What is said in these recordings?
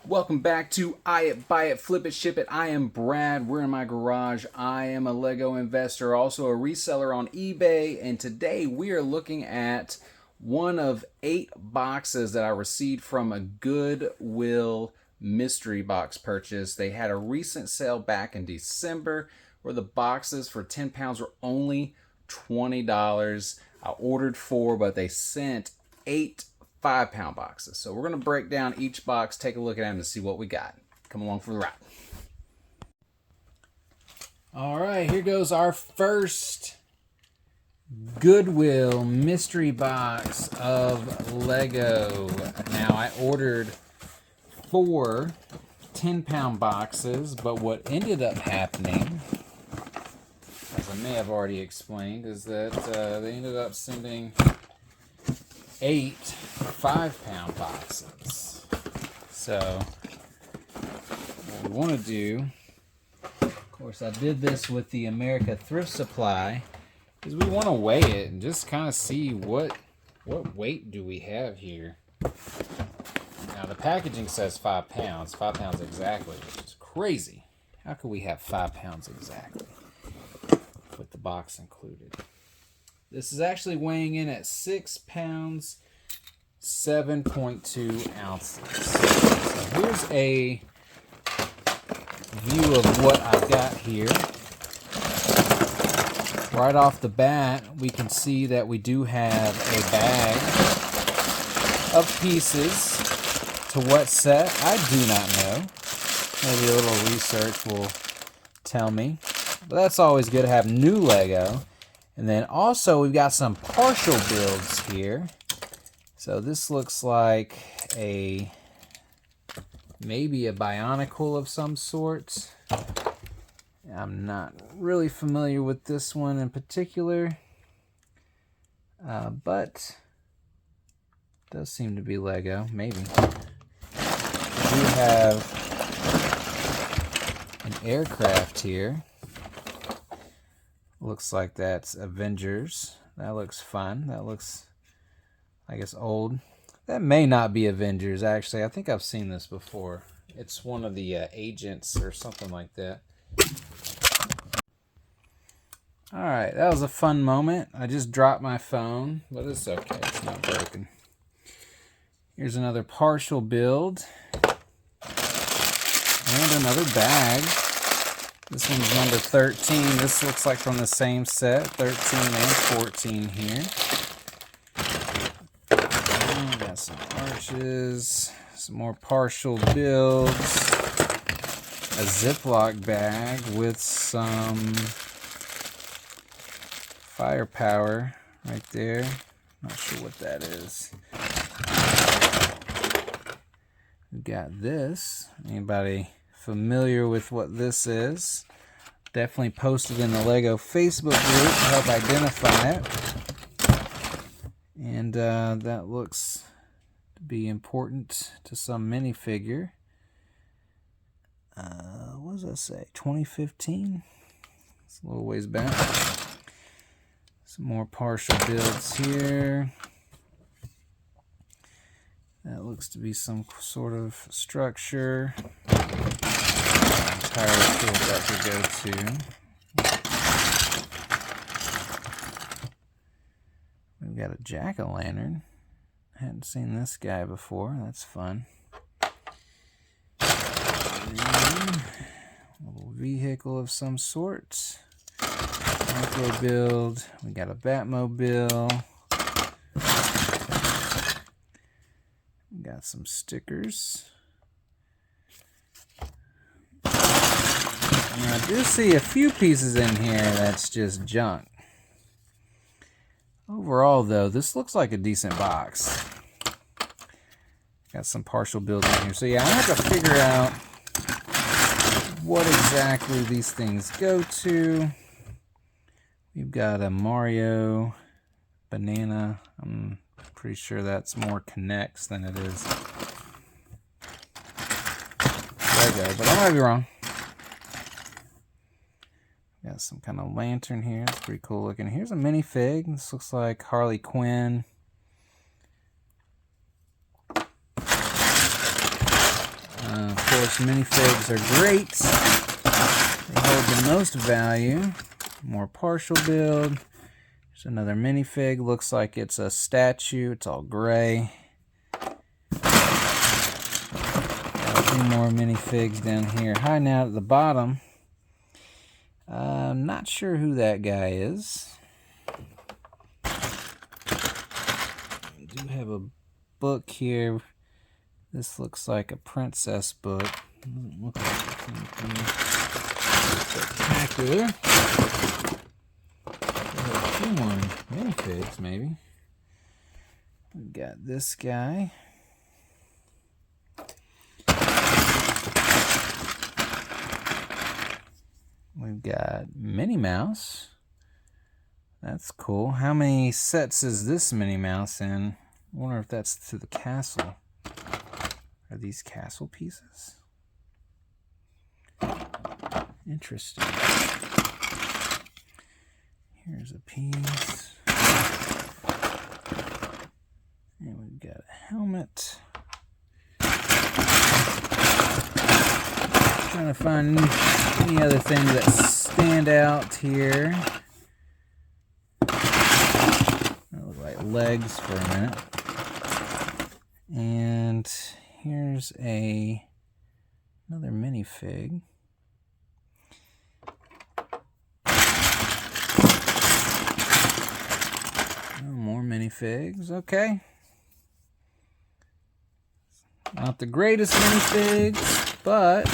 Welcome back to I It, Buy It, Flip It, Ship It. I am Brad. We're in my garage. I am a Lego investor, also a reseller on eBay. And today we are looking at one of 8 boxes that I received from a Goodwill mystery box purchase. They had a recent sale back in December where the boxes for 10 pounds were only $20. I ordered 4, but they sent 8 5-pound boxes. So we're going to break down each box, take a look at them to see what we got. Come along for the ride. All right, here goes our first Goodwill mystery box of Lego. Now, I ordered 4 10-pound boxes, but what ended up happening, as I may have already explained, is that they ended up sending 8 5-pound boxes. So what we want to do, of course I did this with the America Thrift Supply, is we want to weigh it and just kind of see what weight do we have here. Now the packaging says 5 pounds, 5 pounds exactly, which is crazy. How could we have 5 pounds exactly with the box included? This is actually weighing in at 6 pounds, 7.2 ounces. So here's a view of what I've got here. Right off the bat, we can see that we do have a bag of pieces. To what set, I do not know. Maybe a little research will tell me. But that's always good to have new Lego. And then also we've got some partial builds here. So this looks like maybe a Bionicle of some sort. I'm not really familiar with this one in particular, but it does seem to be Lego, maybe. We have an aircraft here. Looks like that's Avengers. That looks fun. That looks, I guess, old. That may not be Avengers, actually. I think I've seen this before. It's one of the agents or something like that. Alright, that was a fun moment. I just dropped my phone, but it's okay. It's not broken. Here's another partial build. And another bag. This one's number 13. This looks like from the same set, 13 and 14 here. And got some arches, some more partial builds, a Ziploc bag with some firepower right there. Not sure what that is. We got this. Anybody familiar with what this is? Definitely posted in the Lego Facebook group to help identify it. And that looks to be important to some minifigure. What does that say? 2015? It's a little ways back. Some more partial builds here. That looks to be some sort of structure. Entirely sure what that could go to. We've got a jack-o'-lantern. Hadn't seen this guy before. That's fun. And a little vehicle of some sort. Micro build. We got a Batmobile. We got some stickers. And I do see a few pieces in here that's just junk. Overall, though, this looks like a decent box. Got some partial builds in here. So yeah, I have to figure out what exactly these things go to. We've got a Mario banana. I'm pretty sure that's more connects than it is Lego, but I might be wrong. Got some kind of lantern here. It's pretty cool looking. Here's a minifig. This looks like Harley Quinn. course, minifigs are great. They hold the most value. More partial build. There's another minifig. Looks like it's a statue. It's all gray. Got a few more minifigs down here. Hiding out at the bottom. I'm not sure who that guy is. I do have a book here. This looks like a princess book. Doesn't look like anything spectacular. There's a few more minifigs, maybe. We've got this guy. We've got Minnie Mouse. That's cool. How many sets is this Minnie Mouse in? I wonder if that's to the castle. Are these castle pieces? Interesting. Here's a piece. And we've got a helmet. Trying to find any other things that stand out here. That look like legs for a minute. And here's another minifig. Oh, more minifigs. Okay. Not the greatest minifigs, but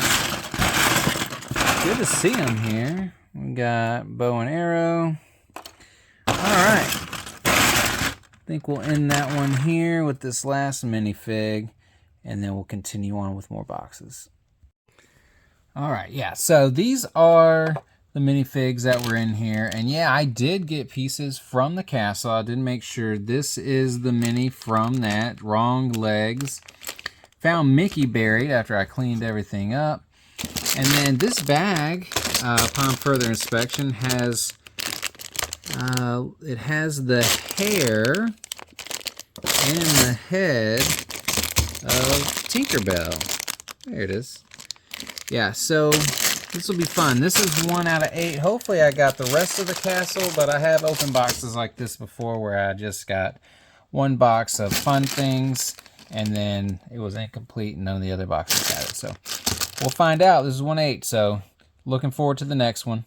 good to see them here. We got bow and arrow. Alright. I think we'll end that one here with this last minifig, and then we'll continue on with more boxes. Alright, yeah, so these are the minifigs that were in here. And yeah, I did get pieces from the castle. I did make sure this is the mini from that. Wrong legs. Found Mickey buried after I cleaned everything up. And then this bag, upon further inspection, has it has the hair and the head of Tinkerbell. There it is. Yeah, so this will be fun. This is 1 out of 8. Hopefully I got the rest of the castle, but I have opened boxes like this before where I just got one box of fun things and then it was incomplete and none of the other boxes had it. So we'll find out. This is 1/8, so looking forward to the next one.